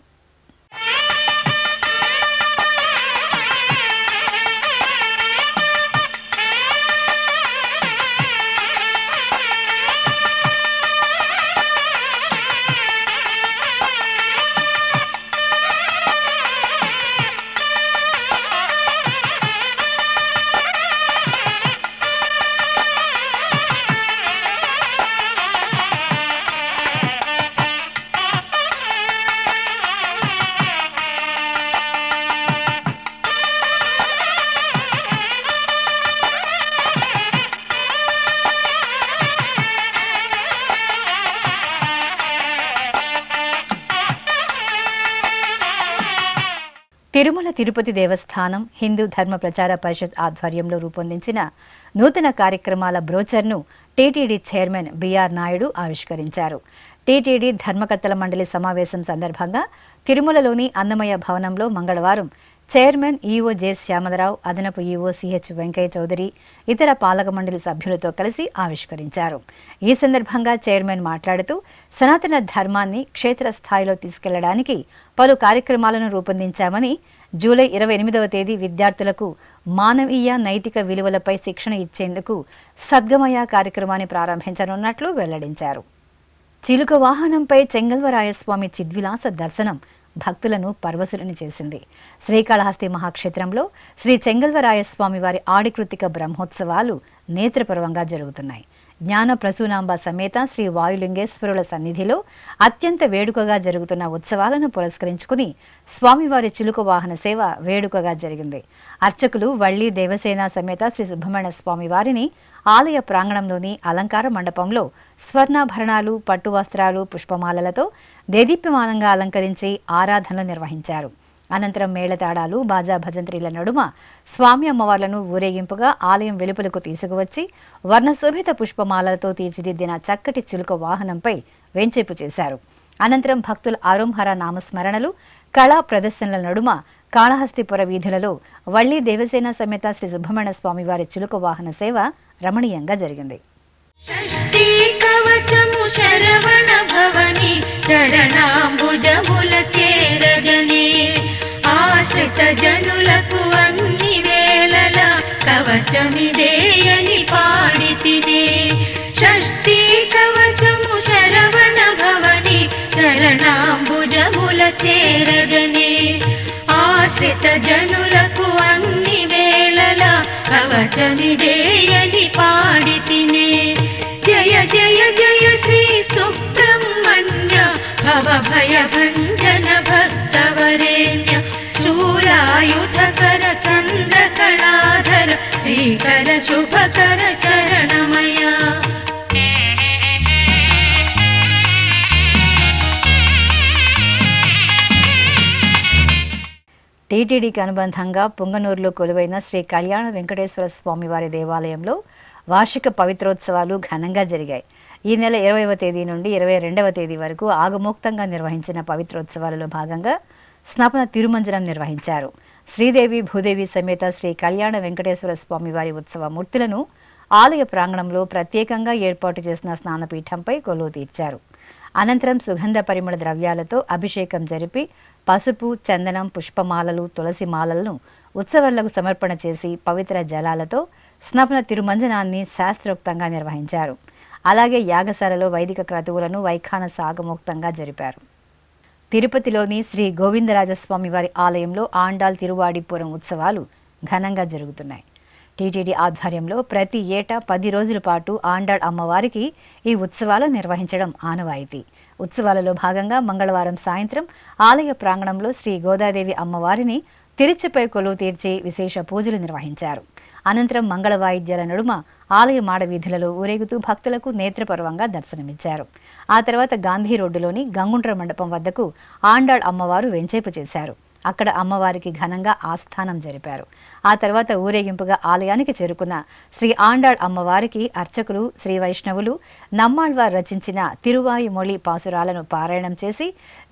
తిరుమల తిరుపతి దేవస్థానం హిందూ ధర్మ ప్రచార పరిషత్ ఆధ్వర్యంలో రూపొందించిన నూతన కార్యక్రమాల బ్రోచర్ను టీటీడీ చైర్మన్ బిఆర్ నాయుడు ఆవిష్కరించారు. టీటీడీ ధర్మకర్తల మండలి సమావేశం సందర్భంగా తిరుమలలోని అన్నమయ్య భవనంలో మంగళవారం చైర్మన్ ఈవో జె శ్యామలరావు, అదనపు ఈవో సిహెచ్ వెంకయ్య చౌదరి, ఇతర పాలక మండలి సభ్యులతో కలిసి ఆవిష్కరించారు. ఈ సందర్భంగా చైర్మన్ మాట్లాడుతూ సనాతన ధర్మాన్ని క్షేత్రస్థాయిలో తీసుకెళ్లడానికి పలు కార్యక్రమాలను రూపొందించామని, జూలై 28వ తేదీ విద్యార్థులకు మానవీయ నైతిక విలువలపై శిక్షణ ఇచ్చేందుకు సద్గమయ కార్యక్రమాన్ని ప్రారంభించనున్నట్లు వెల్లడించారు. చిలుక వాహనంపై చెంగల్వరాయస్వామి చిద్విలాస దర్శనం భక్తులను పరవశులని చేసింది. శ్రీకాళహస్తి మహాక్షేత్రంలో శ్రీ చెంగల్వరాయస్వామి వారి ఆడికృతిక బ్రహ్మోత్సవాలు నేత్రపర్వంగా జరుగుతున్నాయి. జ్ఞాన ప్రసూనాంబ సమేత శ్రీ వాయులింగేశ్వరుల సన్నిధిలో అత్యంత వేడుకగా జరుగుతున్న ఉత్సవాలను పురస్కరించుకుని స్వామివారి చిలుక వాహన సేవ వేడుకగా జరిగింది. అర్చకులు వల్లి దేవసేన సమేత శ్రీ సుబ్రహ్మణ్య స్వామి వారిని ఆలయ ప్రాంగణంలోని అలంకార మండపంలో స్వర్ణాభరణాలు, పట్టు వస్త్రాలు, పుష్పమాలలతో దేదీప్యమానంగా అలంకరించి ఆరాధనలు నిర్వహించారు. అనంతరం మేళతాడాలు, బాజా భజంత్రీల నడుమ స్వామి అమ్మవార్లను ఊరేగింపుగా ఆలయం వెలుపలకు తీసుకువచ్చి వర్ణశోభిత పుష్పమాలలతో తీర్చిదిద్దిన చక్కటి చిలుక వాహనంపై వెంచేపు చేశారు. అనంతరం భక్తుల ఆరోంహర నామస్మరణలు, కళా ప్రదర్శనల నడుమ కాళహస్తిపుర వీధులలో వల్లి దేవసేన సమేత శ్రీ సుబ్రహ్మణ్య స్వామి వారి చిలుక వాహన సేవ రమణీయంగా జరిగింది. షష్ఠీ కవచము శరవణ భవని చరణాంబుజముల చేరగనే ఆశ్రిత జనులకు అన్ని వేళల కవచమిదేయని పాడితినే. షష్ఠీ కవచము శరవణ భవని చరణాంబుజముల చేరగనే ఆశ్రిత జనులకు అన్ని వేళల కవచమిదేయని పాడితినే. జయ జయ జయ శ్రీ సుబ్రహ్మణ్య భవ భయ భంజన భక్తవరేణ్య శూలాయుధకర చంద్రకళాధర శ్రీకర శుభకర శరణమయ. టీటీడీకి అనుబంధంగా పుంగనూరులో కొలువైన శ్రీ కళ్యాణ వెంకటేశ్వర స్వామివారి దేవాలయంలో వార్షిక పవిత్రోత్సవాలు ఘనంగా జరిగాయి. ఈ నెల 20వ తేదీ నుండి 22వ తేదీ వరకు ఆగమోక్తంగా నిర్వహించిన పవిత్రోత్సవాలలో భాగంగా స్నపన తిరుమంజనం నిర్వహించారు. శ్రీదేవి భూదేవి సమేత శ్రీ కళ్యాణ వెంకటేశ్వర స్వామివారి ఉత్సవ మూర్తులను ఆలయ ప్రాంగణంలో ప్రత్యేకంగా ఏర్పాటు చేసిన స్నానపీఠంపై కొలువు తీర్చారు. అనంతరం సుగంధ పరిమళ ద్రవ్యాలతో అభిషేకం జరిపి పసుపు, చందనం, పుష్పమాలలు, తులసి మాలలను ఉత్సవాలకు సమర్పణ చేసి పవిత్ర జలాలతో స్నపన తిరుమంజనాన్ని శాస్త్రోక్తంగా నిర్వహించారు. అలాగే యాగశాలలో వైదిక క్రతువులను వైఖాన సాగమోక్తంగా జరిపారు. తిరుపతిలోని శ్రీ గోవిందరాజస్వామి వారి ఆలయంలో ఆండాల్ తిరువాడిపురం ఉత్సవాలు ఘనంగా జరుగుతున్నాయి. టీటీడీ ఆధ్వర్యంలో ప్రతి ఏటా 10 రోజుల పాటు ఆండాళ్ అమ్మవారికి ఈ ఉత్సవాలు నిర్వహించడం ఆనవాయితీ. ఉత్సవాలలో భాగంగా మంగళవారం సాయంత్రం ఆలయ ప్రాంగణంలో శ్రీ గోదాదేవి అమ్మవారిని తిరుచిపై కొలువు తీర్చి విశేష పూజలు నిర్వహించారు. అనంతరం మంగళ వాయిద్యాల నడుమ ఆలయ మాడవీధులలో ఊరేగుతూ భక్తులకు నేత్రపర్వంగా దర్శనమిచ్చారు. ఆ తర్వాత గాంధీ రోడ్డులోని గంగుండ్ర మండపం వద్దకు ఆండాళ్ అమ్మవారు వెంచేపు చేశారు. అక్కడ అమ్మవారికి ఘనంగా ఆస్థానం జరిపారు. ఆ తర్వాత ఊరేగింపుగా ఆలయానికి చేరుకున్న శ్రీ ఆండాళ్ అమ్మవారికి అర్చకులు, శ్రీ వైష్ణవులు నమ్మాళ్వార్ రచించిన తిరువాయుమొళి పాసురాలను పారాయణం చేసి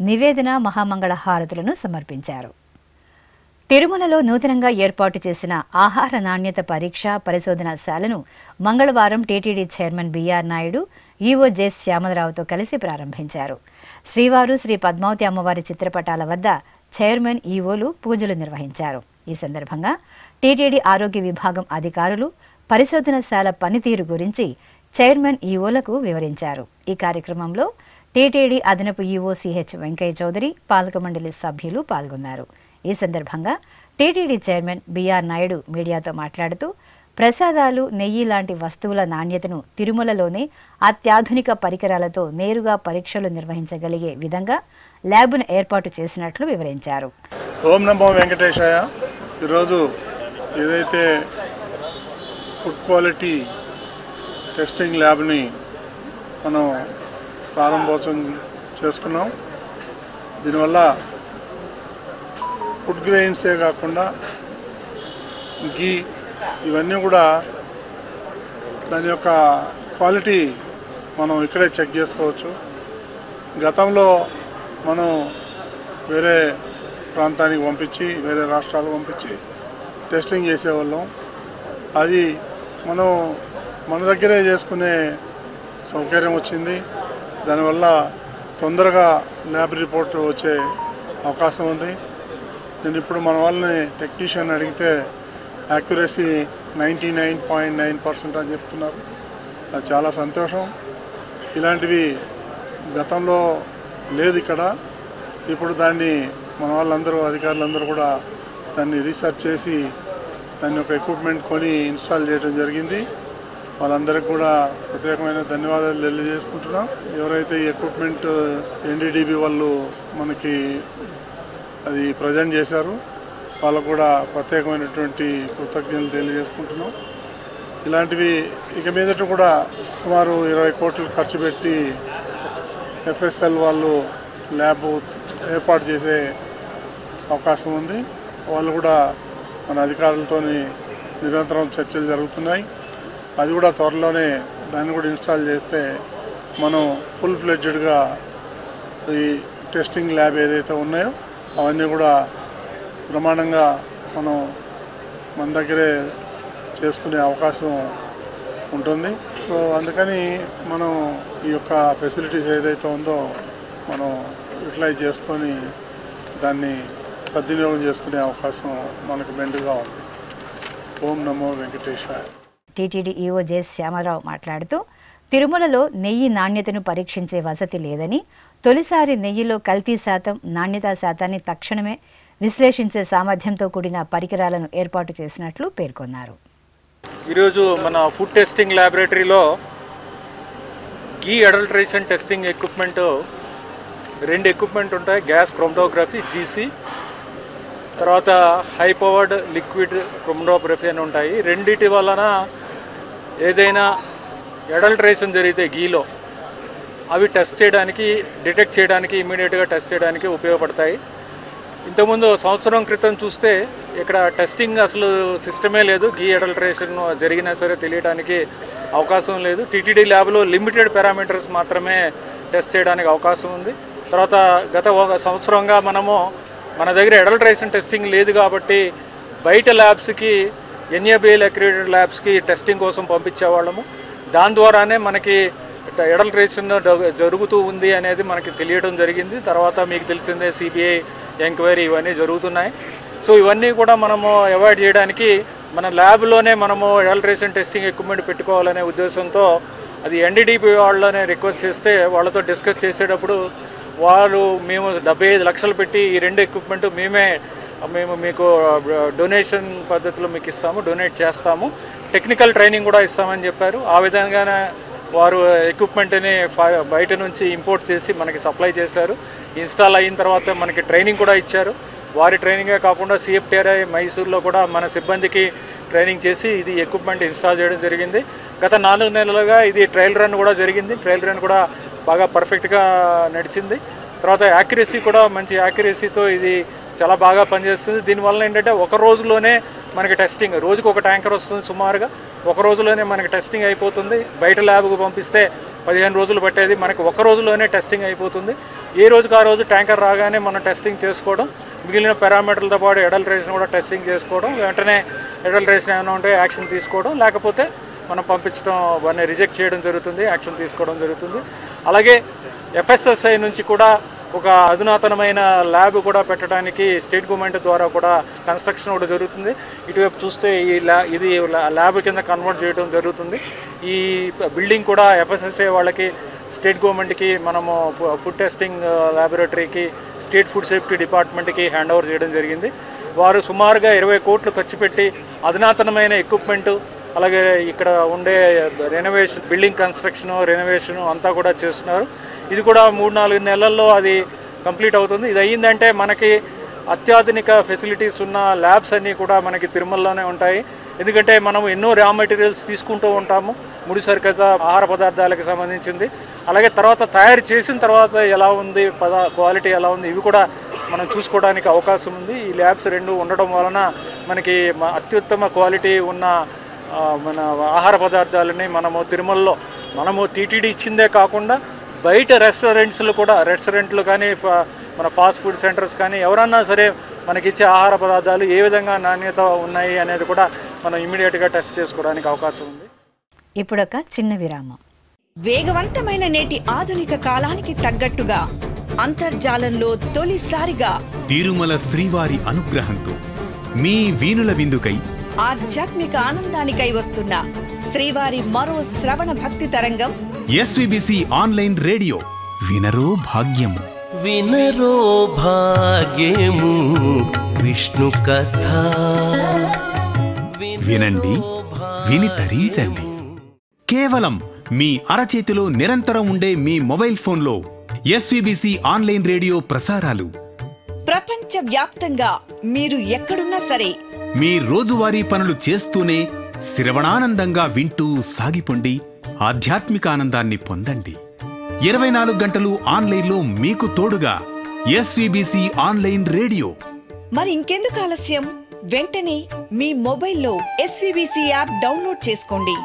నివేదన, మహామంగళ హారతులను సమర్పించారు. తిరుమలలో నూతనంగా ఏర్పాటు చేసిన ఆహార నాణ్యత పరీక్ష పరిశోధనశాలను మంగళవారం TTD chairman BR Naidu, EO J శ్యామలరావుతో కలిసి ప్రారంభించారు. శ్రీవారు, శ్రీ పద్మావతి అమ్మవారి చిత్రపటాల వద్ద చైర్మన్, ఈవోలు పూజలు నిర్వహించారు. ఈ సందర్భంగా టీటీడీ ఆరోగ్య విభాగం అధికారులు పరిశోధనశాల పనితీరు గురించి చైర్మన్, ఈవోలకు వివరించారు. ఈ కార్యక్రమంలో టీటీడీ అదనపు ఈవో సిహెచ్ వెంకయ్య చౌదరి, పాలక మండలి సభ్యులు పాల్గొన్నారు. ఈ సందర్భంగా టీటీడీ చైర్మన్ బిఆర్ నాయుడు మీడియాతో మాట్లాడుతూ ప్రసాదాలు, నెయ్యి లాంటి వస్తువుల నాణ్యతను తిరుమలలోనే అత్యాధునిక పరికరాలతో నేరుగా పరీక్షలు నిర్వహించగలిగే విధంగా ల్యాబ్ను ఏర్పాటు చేసినట్లు వివరించారు. ఓం నమో వెంకటేశాయ. ఈరోజు ఏదైతే ఫుడ్ క్వాలిటీ టెస్టింగ్ ల్యాబ్ని మనం ప్రారంభోత్సవం చేసుకున్నాం. దీనివల్ల ఫుడ్ గ్రెయిన్సే కాకుండా గీ ఇవన్నీ కూడా దాని యొక్క క్వాలిటీ మనం ఇక్కడే చెక్ చేసుకోవచ్చు. గతంలో మనం వేరే ప్రాంతానికి పంపించి, వేరే రాష్ట్రాలకు పంపించి టెస్టింగ్ చేసేవాళ్ళం. అది మనం మన దగ్గరే చేసుకునే సౌకర్యం వచ్చింది. దానివల్ల తొందరగా ల్యాబ్ రిపోర్ట్ వచ్చే అవకాశం ఉంది. నేను ఇప్పుడు మన వాళ్ళని టెక్నీషియన్ అడిగితే యాక్యురసీ 99.9% అని చెప్తున్నారు. అది చాలా సంతోషం. ఇలాంటివి గతంలో లేదు ఇక్కడ. ఇప్పుడు దాన్ని మన వాళ్ళందరూ, అధికారులందరూ కూడా దాన్ని రీసెర్చ్ చేసి దాన్ని ఒక ఎక్విప్మెంట్ కొని ఇన్స్టాల్ చేయడం జరిగింది. వాళ్ళందరికీ కూడా ప్రత్యేకమైన ధన్యవాదాలు తెలియజేసుకుంటున్నాం. ఎవరైతే ఈ ఎక్విప్మెంట్ ఎన్డీడీబీ వాళ్ళు మనకి అది ప్రజెంట్ చేశారు, వాళ్ళకు కూడా ప్రత్యేకమైనటువంటి కృతజ్ఞతలు తెలియజేసుకుంటున్నాం. ఇలాంటివి ఇక మీదట కూడా సుమారు 20 కోట్లు ఖర్చు పెట్టి ఎఫ్ఎస్ఎల్ వాళ్ళు ల్యాబ్ ఏర్పాటు చేసే అవకాశం ఉంది. వాళ్ళు కూడా మన అధికారులతో నిరంతరం చర్చలు జరుగుతున్నాయి. అది కూడా త్వరలోనే దాన్ని కూడా ఇన్స్టాల్ చేస్తే మనం ఫుల్ ఫ్లెడ్జ్డ్గా ఈ టెస్టింగ్ ల్యాబ్ ఏదైతే ఉన్నాయో అవన్నీ కూడా బ్రహ్మాండంగా మనం మన దగ్గరే చేసుకునే అవకాశం ఉంటుంది. సో అందుకని మనం ఈ యొక్క ఫెసిలిటీస్ ఏదైతే ఉందో మనం యూటిలైజ్ చేసుకొని దాన్ని సద్వినియోగం చేసుకునే అవకాశం మనకు మెండుగా ఉంది. ఓం నమో వెంకటేశాయ. టీటీడీ ఈవో జె శ్యామరావు మాట్లాడుతూ తిరుమలలో నెయ్యి నాణ్యతను పరీక్షించే వసతి లేదని, తొలిసారి నెయ్యిలో కల్తీ శాతం, నాణ్యతా శాతాన్ని తక్షణమే విశ్లేషించే సామర్థ్యంతో కూడిన పరికరాలను ఏర్పాటు చేసినట్లు పేర్కొన్నారు. ఈరోజు మన ఫుడ్ టెస్టింగ్ ల్యాబొరేటరీలో గీ అడల్ట్రేషన్ టెస్టింగ్ ఎక్విప్మెంట్ 2 ఎక్విప్మెంట్ ఉంటాయి. గ్యాస్ క్రోమటోగ్రఫీ జీసీ, తర్వాత హై పవర్డ్ లిక్విడ్ క్రోమటోగ్రఫీ అని ఉంటాయి. రెండిటి వలన ఏదైనా అడల్ట్రేషన్ జరిగితే గీలో అవి టెస్ట్ చేయడానికి, డిటెక్ట్ చేయడానికి, ఇమీడియట్గా టెస్ట్ చేయడానికి ఉపయోగపడతాయి. ఇంతకుముందు సంవత్సరం క్రితం చూస్తే ఇక్కడ టెస్టింగ్ అసలు సిస్టమే లేదు. గీ అడల్టరేషన్ జరిగినా సరే తెలియడానికి అవకాశం లేదు. టీటీడీ ల్యాబ్లో లిమిటెడ్ పారామీటర్స్ మాత్రమే టెస్ట్ చేయడానికి అవకాశం ఉంది. తర్వాత గత ఒక సంవత్సరంగా మన దగ్గర అడల్టరేషన్ టెస్టింగ్ లేదు కాబట్టి బయట ల్యాబ్స్కి ఎన్ఏబిఎల్ అక్రిడేటెడ్ ల్యాబ్స్కి టెస్టింగ్ కోసం పంపించేవాళ్ళము. దాని ద్వారానే మనకి అడల్టరేషన్ జరుగుతూ ఉంది అనేది మనకి తెలియడం జరిగింది. తర్వాత మీకు తెలిసిందే సిబిఐ ఎంక్వైరీ ఇవన్నీ జరుగుతున్నాయి. సో ఇవన్నీ కూడా మనము అవాయిడ్ చేయడానికి మన ల్యాబ్లోనే మనము అడల్టరేషన్ టెస్టింగ్ ఎక్విప్మెంట్ పెట్టుకోవాలనే ఉద్దేశంతో అది ఎన్డీడీపీ వాళ్ళనే రిక్వెస్ట్ చేస్తే వాళ్ళతో డిస్కస్ చేసేటప్పుడు మేము 75 లక్షలు పెట్టి ఈ 2 ఎక్విప్మెంట్ మేము మీకు డొనేషన్ పద్ధతిలో మీకు ఇస్తాము, డొనేట్ చేస్తాము, టెక్నికల్ ట్రైనింగ్ కూడా ఇస్తామని చెప్పారు. ఆ విధంగానే వారు ఎక్విప్మెంట్ని బయట నుంచి ఇంపోర్ట్ చేసి మనకి సప్లై చేశారు. ఇన్స్టాల్ అయిన తర్వాత మనకి ట్రైనింగ్ కూడా ఇచ్చారు. వారి ట్రైనింగే కాకుండా సిఎఫ్టిఆర్ఐ మైసూర్లో కూడా మన సిబ్బందికి ట్రైనింగ్ చేసి ఇది ఎక్విప్మెంట్ ఇన్స్టాల్ చేయడం జరిగింది. గత 4 నెలలుగా ఇది ట్రయల్ రన్ కూడా జరిగింది. ట్రయల్ రన్ కూడా బాగా పర్ఫెక్ట్గా నడిచింది. తర్వాత యాక్యురసీ కూడా మంచి యాక్యురసీతో ఇది చాలా బాగా పనిచేస్తుంది. దీనివల్ల ఏంటంటే ఒక రోజులోనే మనకి టెస్టింగ్, రోజుకు ఒక ట్యాంకర్ వస్తుంది సుమారుగా, ఒక రోజులోనే మనకి టెస్టింగ్ అయిపోతుంది. బయట ల్యాబ్కు పంపిస్తే 15 రోజులు పట్టేది మనకి ఒక రోజులోనే టెస్టింగ్ అయిపోతుంది. ఏ రోజుకు ఆ రోజు ట్యాంకర్ రాగానే మనం టెస్టింగ్ చేసుకోవడం, మిగిలిన పారామీటర్లతో పాటు అడల్టరేషన్ కూడా టెస్టింగ్ చేసుకోవడం, వెంటనే అడల్టరేషన్ ఏమైనా ఉంటే యాక్షన్ తీసుకోవడం, లేకపోతే మనం పంపించడం వారిని రిజెక్ట్ చేయడం జరుగుతుంది, యాక్షన్ తీసుకోవడం జరుగుతుంది. అలాగే ఎఫ్ఎస్ఎస్ఐ నుంచి కూడా ఒక అధునాతనమైన ల్యాబ్ కూడా పెట్టడానికి స్టేట్ గవర్నమెంట్ ద్వారా కూడా కన్స్ట్రక్షన్ కూడా జరుగుతుంది. ఇటువైపు చూస్తే ఇది ల్యాబ్ కింద కన్వర్ట్ చేయడం జరుగుతుంది. ఈ బిల్డింగ్ కూడా ఎఫ్ఎస్ఎస్ఐ వాళ్ళకి స్టేట్ గవర్నమెంట్కి మనము ఫుడ్ టెస్టింగ్ ల్యాబొరేటరీకి స్టేట్ ఫుడ్ సేఫ్టీ డిపార్ట్మెంట్కి హ్యాండ్ ఓవర్ చేయడం జరిగింది. వారు సుమారుగా 20 కోట్లు ఖర్చు పెట్టి అధునాతనమైన ఎక్విప్మెంటు, అలాగే ఇక్కడ ఉండే రెనోవేషన్, బిల్డింగ్ కన్స్ట్రక్షన్, రెనోవేషన్ అంతా కూడా చేస్తున్నారు. ఇది కూడా 3-4 నెలల్లో అది కంప్లీట్ అవుతుంది. ఇది అయ్యిందంటే మనకి అత్యాధునిక ఫెసిలిటీస్ ఉన్న ల్యాబ్స్ అన్నీ కూడా మనకి తిరుమలలోనే ఉంటాయి. ఎందుకంటే మనం ఎన్నో రా మెటీరియల్స్ తీసుకుంటూ ఉంటాము, ముడి సరికత ఆహార పదార్థాలకు సంబంధించింది. అలాగే తర్వాత తయారు చేసిన తర్వాత ఎలా ఉంది, క్వాలిటీ ఎలా ఉంది, ఇవి కూడా మనం చూసుకోవడానికి అవకాశం ఉంది. ఈ ల్యాబ్స్ 2 ఉండడం వలన మనకి అత్యుత్తమ క్వాలిటీ ఉన్న మన ఆహార పదార్థాలని తిరుమలలో టీటీడీ ఇచ్చిందే కాకుండా బయట రెస్టారెంట్లు కానీ మన ఫాస్ట్ ఫుడ్ సెంటర్స్ కానీ ఎవరన్నా సరే మనకిచ్చే ఆహార పదార్థాలు ఏ విధంగా నాణ్యత ఉన్నాయి అనేది కూడా మనం ఇమ్మీడియట్గా టెస్ట్ చేసుకోవడానికి అవకాశం ఉంది. ఇప్పుడొక చిన్న విరామం. వేగవంతమైన నేటి ఆధునిక కాలానికి తగ్గట్టుగా అంతర్జాలంలో తొలిసారిగా తిరుమల శ్రీవారి అనుగ్రహంతో మీ వీణుల విందుకై ఆధ్యాత్మిక ఆనందానికై వస్తున్న శ్రీవారి మరో శ్రవణ భక్తి తరంగం ఎస్విబిసి ఆన్లైన్ రేడియో. వినరో భాగ్యము, వినరో భాగ్యము విష్ణు కథ. వినండి, విని తరించండి. కేవలం మీ అరచేతిలో నిరంతరం ఉండే మీ మొబైల్ ఫోన్లో ఎస్విబిసి ఆన్లైన్ రేడియో ప్రసారాలు ప్రపంచ వ్యాప్తంగా మీరు ఎక్కడున్నా సరే మీ రోజువారీ పనులు చేస్తూనే శ్రవణానందంగా వింటూ సాగిపోండి, ఆధ్యాత్మిక ఆనందాన్ని పొందండి. 24 గంటలు ఆన్లైన్లో మీకు తోడుగా ఎస్విబిసి ఆన్లైన్ రేడియో. మరి ఇంకెందుకు ఆలస్యం, వెంటనే మీ మొబైల్లో ఎస్విబిసి యాప్ డౌన్లోడ్ చేసుకోండి.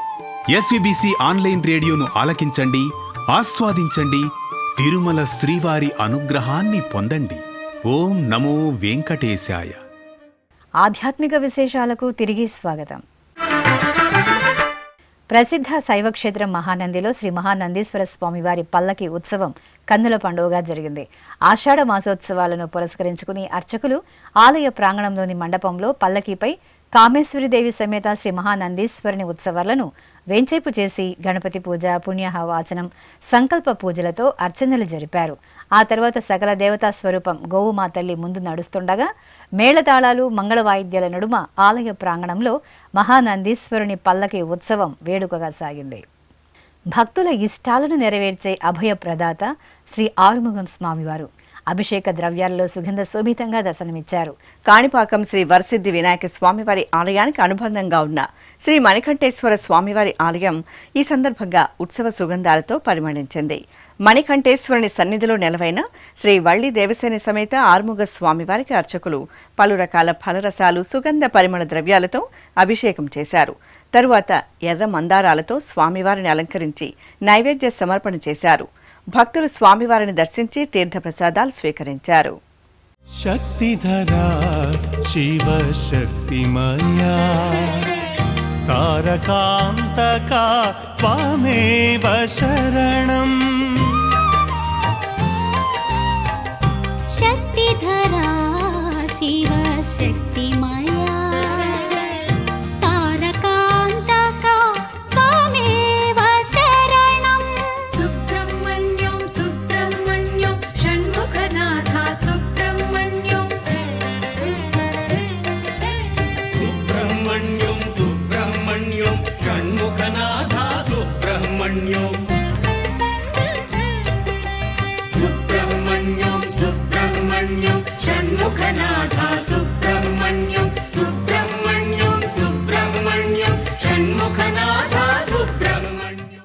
ఎస్విబిసి ఆన్లైన్ రేడియోను ఆలకించండి, ఆస్వాదించండి, తిరుమల శ్రీవారి అనుగ్రహాన్ని పొందండి. ఓం నమో వెంకటేశాయ. ఆధ్యాత్మిక విశేషాలకు తిరిగి స్వాగతం. ప్రసిద్ధ శైవక్షేత్రం మహానందిలో శ్రీ మహానందీశ్వర స్వామివారి పల్లకి ఉత్సవం కన్నుల పండుగగా జరిగింది. ఆషాఢ మాసోత్సవాలను పురస్కరించుకుని అర్చకులు ఆలయ ప్రాంగణంలోని మండపంలో పల్లకీపై కామేశ్వరీదేవి సమేత శ్రీ మహానందీశ్వరుని ఉత్సవాలను వేంచేపు చేసి గణపతి పూజ, పుణ్యహవాచనం, సంకల్ప పూజలతో అర్చనలు జరిపారు. ఆ తర్వాత సకల దేవతా స్వరూపం గోవుమా తల్లి ముందు నడుస్తుండగా మేళతాళాలు, మంగళ వాయిద్యాల నడుమ ఆలయ ప్రాంగణంలో మహానందీశ్వరుని పల్లకి ఉత్సవం వేడుకగా సాగింది. భక్తుల ఇష్టాలను నెరవేర్చే అభయ ప్రదాత శ్రీ ఆరుముగం స్వామివారు అభిషేక ద్రవ్యాలలో సుగంధ శోభితంగా దర్శనమిచ్చారు. కాణిపాకం శ్రీ వరసిద్ధి వినాయక స్వామివారి ఆలయానికి అనుబంధంగా ఉన్న శ్రీ మణికంఠేశ్వర స్వామివారి ఆలయం ఈ సందర్భంగా ఉత్సవ సుగంధాలతో పరిమళించింది. మణికంఠేశ్వరుని సన్నిధిలో నెలవైన శ్రీ వల్లి దేవసేన సమేత ఆర్ముగ స్వామివారికి అర్చకులు పలు రకాల ఫలరసాలు సుగంధ పరిమళ ద్రవ్యాలతో అభిషేకం చేశారు. తరువాత ఎర్ర మందారాలతో స్వామివారిని అలంకరించి నైవేద్య సమర్పణ చేశారు. భక్తులు స్వామివారిని దర్శించి తీర్థప్రసాదాలు స్వీకరించారు. శక్తిధరా శివశక్తిమయా తారకాంతకా త్వమేవ శరణం. శక్తిధరా శివశక్తిమయా తారకాంతకా త్వమేవ శరణం. సుబ్రహ్మణ్యం సుబ్రహ్మణ్యం షణ్ముఖనాథ సుబ్రహ్మణ్యం. సుబ్రహ్మణ్యం సుబ్రహ్మణ్యం షణ్ముఖనాథ సుబ్రహ్మణ్యం. సుబ్రహ్మణ్యం సుబ్రహ్మణ్యం షణ్ముఖనాథ సుబ్రహ్మణ్యం. సుబ్రహ్మణ్యం సుబ్రహ్మణ్యం షణ్ముఖనాథ సుబ్రహ్మణ్యం.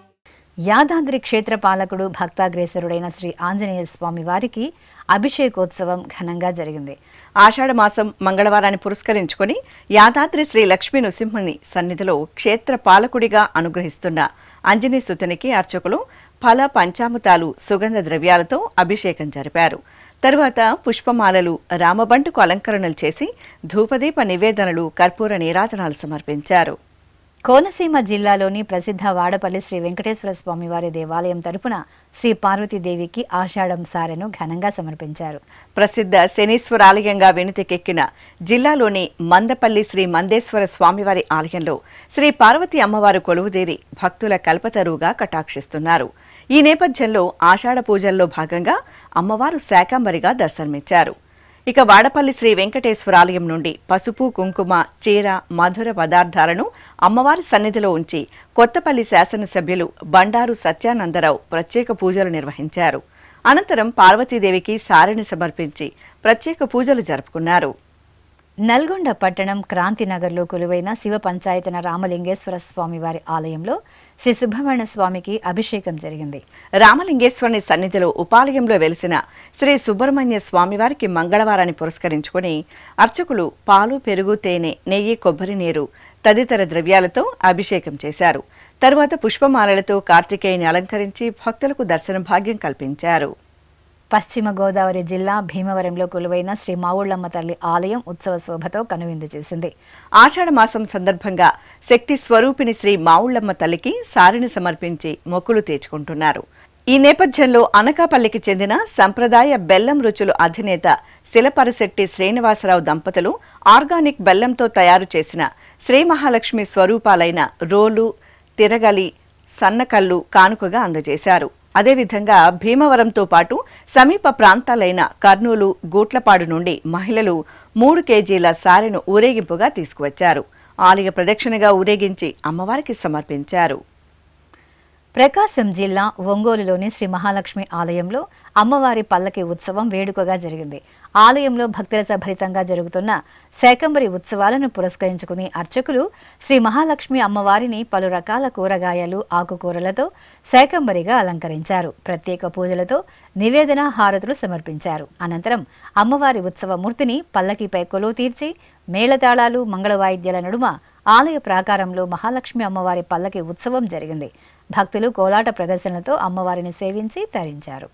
యాదాద్రి క్షేత్ర పాలకుడు భక్తాగ్రేసరుడైన శ్రీ ఆంజనేయ స్వామి వారికి అభిషేకోత్సవం ఘనంగా జరిగింది. ఆషాఢమాసం మంగళవారాన్ని పురస్కరించుకుని యాదాద్రి శ్రీ లక్ష్మీ నృసింహుని సన్నిధిలో క్షేత్ర పాలకుడిగా అనుగ్రహిస్తున్న ఆంజనేయసుతునికి అర్చకులు ఫల పంచామృతాలు సుగంధ ద్రవ్యాలతో అభిషేకం జరిపారు. తరువాత పుష్పమాలలు రామబంటుకు అలంకరణలు చేసి ధూపదీప నివేదనలు కర్పూర నీరాజనాలు సమర్పించారు. కోనసీమ జిల్లాలోని ప్రసిద్ధ వాడపల్లి శ్రీ వెంకటేశ్వర స్వామివారి దేవాలయం తరపున శ్రీ పార్వతీదేవికి ఆషాఢం సారెను ఘనంగా సమర్పించారు. ప్రసిద్ధ శనీశ్వరాలయంగా వెనుతికెక్కిన జిల్లాలోని మందపల్లి శ్రీ మందేశ్వర స్వామివారి ఆలయంలో శ్రీ పార్వతీ అమ్మవారు కొలువుదేరి భక్తుల కల్పతరువుగా కటాక్షిస్తున్నారు. ఈ నేపథ్యంలో ఆషాఢ పూజల్లో భాగంగా అమ్మవారు శాకంబరిగా దర్శనమిచ్చారు. ఇక వాడపల్లి శ్రీ వెంకటేశ్వరాలయం నుండి పసుపు కుంకుమ చీర మధుర పదార్థాలను అమ్మవారి సన్నిధిలో ఉంచి కొత్తపల్లి శాసనసభ్యులు బండారు సత్యానందరావు ప్రత్యేక పూజలు నిర్వహించారు. అనంతరం పార్వతీదేవికి సారెని సమర్పించి ప్రత్యేక పూజలు జరుపుకున్నారు. నల్గొండ పట్టణం క్రాంతినగర్లో కొలువైన శివ పంచాయతన రామలింగేశ్వర స్వామివారి ఆలయంలో శ్రీ సుబ్రహ్మణ్య స్వామికి అభిషేకం జరిగింది. రామలింగేశ్వరుని సన్నిధిలో ఉపాలయంలో వెలిసిన శ్రీ సుబ్రహ్మణ్య స్వామివారికి మంగళవారాన్ని పురస్కరించుకుని అర్చకులు పాలు పెరుగు తేనె నెయ్యి కొబ్బరి నీరు తదితర ద్రవ్యాలతో అభిషేకం చేశారు. తరువాత పుష్పమాలలతో కార్తికేయుని అలంకరించి భక్తులకు దర్శన భాగ్యం కల్పించారు. పశ్చిమ గోదావరి జిల్లా భీమవరంలో కొలువైన శ్రీ మావుళ్లమ్మ తల్లి ఆలయం ఉత్సవ శోభతో కనువిందు చేసింది. ఆషాఢ మాసం సందర్భంగా శక్తి స్వరూపిణి శ్రీ మావుళ్లమ్మ తల్లికి సారిని సమర్పించి మొక్కులు తీర్చుకుంటున్నారు. ఈ నేపథ్యంలో అనకాపల్లికి చెందిన సంప్రదాయ బెల్లం రుచులు అధినేత శిలపరశెట్టి శ్రీనివాసరావు దంపతులు ఆర్గానిక్ బెల్లంతో తయారు చేసిన శ్రీ మహాలక్ష్మి స్వరూపాలైన రోలు తిరగలి సన్నకల్లు కానుకగా అందజేశారు. అదేవిధంగా భీమవరంతో పాటు సమీప ప్రాంతాలైన కర్నూలు గూట్లపాడు నుండి మహిళలు 3 కేజీల సారెను ఊరేగింపుగా తీసుకువచ్చారు. ఆలయ ప్రదక్షిణగా ఊరేగించి అమ్మవారికి సమర్పించారు. ప్రకాశం జిల్లా ఒంగోలులోని శ్రీ మహాలక్ష్మి ఆలయంలో అమ్మవారి పల్లకి ఉత్సవం వేడుకగా జరిగింది. ఆలయంలో భక్తుల సభరితంగా జరుగుతున్న శాకంబరి ఉత్సవాలను పురస్కరించుకుని అర్చకులు శ్రీ మహాలక్ష్మి అమ్మవారిని పలు రకాల కూరగాయలు ఆకుకూరలతో శాకంబరిగా అలంకరించారు. ప్రత్యేక పూజలతో నివేదన హారతులు సమర్పించారు. అనంతరం అమ్మవారి ఉత్సవ మూర్తిని పల్లకిపై కొలువు తీర్చి మేళతాళాలు మంగళవాయిద్యాల నడుమ ఆలయ ప్రాకారంలో మహాలక్ష్మి అమ్మవారి పల్లకి ఉత్సవం జరిగింది. భక్తులు కోలాట ప్రదర్శనలతో అమ్మవారిని సేవించి తరించారు.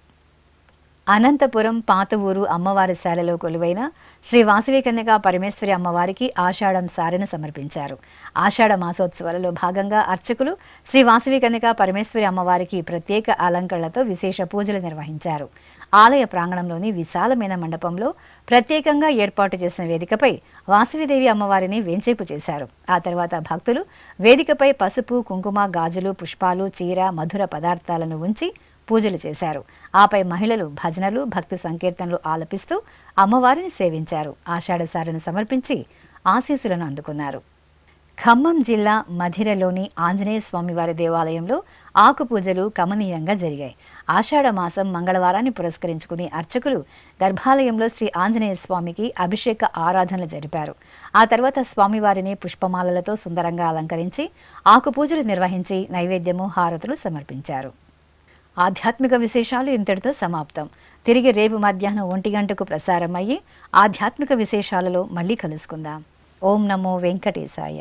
అనంతపురం పాత ఊరు అమ్మవారి శాలలో కొలువైన శ్రీ వాసవి కన్యకా పరమేశ్వరి అమ్మవారికి ఆషాఢం సారెను సమర్పించారు. ఆషాఢ మాసోత్సవాలలో భాగంగా అర్చకులు శ్రీ వాసవి కన్యకా పరమేశ్వరి అమ్మవారికి ప్రత్యేక అలంకరణలతో విశేష పూజలు నిర్వహించారు. ఆలయ ప్రాంగణంలోని విశాలమైన మండపంలో ప్రత్యేకంగా ఏర్పాటు చేసిన వేదికపై వాసవిదేవి అమ్మవారిని వేంచేపు చేశారు. ఆ తర్వాత భక్తులు వేదికపై పసుపు కుంకుమ గాజులు పుష్పాలు చీర మధుర పదార్థాలను ఉంచి పూజలు చేశారు. ఆపై మహిళలు భజనలు భక్తి సంకీర్తనలు ఆలపిస్తూ అమ్మవారిని సేవించారు. ఆషాఢ సారెను సమర్పించి ఆశీస్సులను అందుకున్నారు. ఖమ్మం జిల్లా మధిరలోని ఆంజనేయ స్వామివారి దేవాలయంలో ఆకు పూజలు కమనీయంగా జరిగాయి. ఆషాఢ మాసం మంగళవారాన్ని పురస్కరించుకుని అర్చకులు గర్భాలయంలో శ్రీ ఆంజనేయ స్వామికి అభిషేక ఆరాధనలు జరిపారు. ఆ తర్వాత స్వామివారిని పుష్పమాలలతో సుందరంగా అలంకరించి ఆకు పూజలు నిర్వహించి నైవేద్యము హారతులు సమర్పించారు. ఆధ్యాత్మిక విశేషాలు ఇంతటితో సమాప్తం. తిరిగి రేపు మధ్యాహ్నం 1 గంటకు ప్రసారం అయ్యి ఆధ్యాత్మిక విశేషాలలో మళ్ళీ కలుసుకుందాం. ఓం నమో వెంకటేశాయ.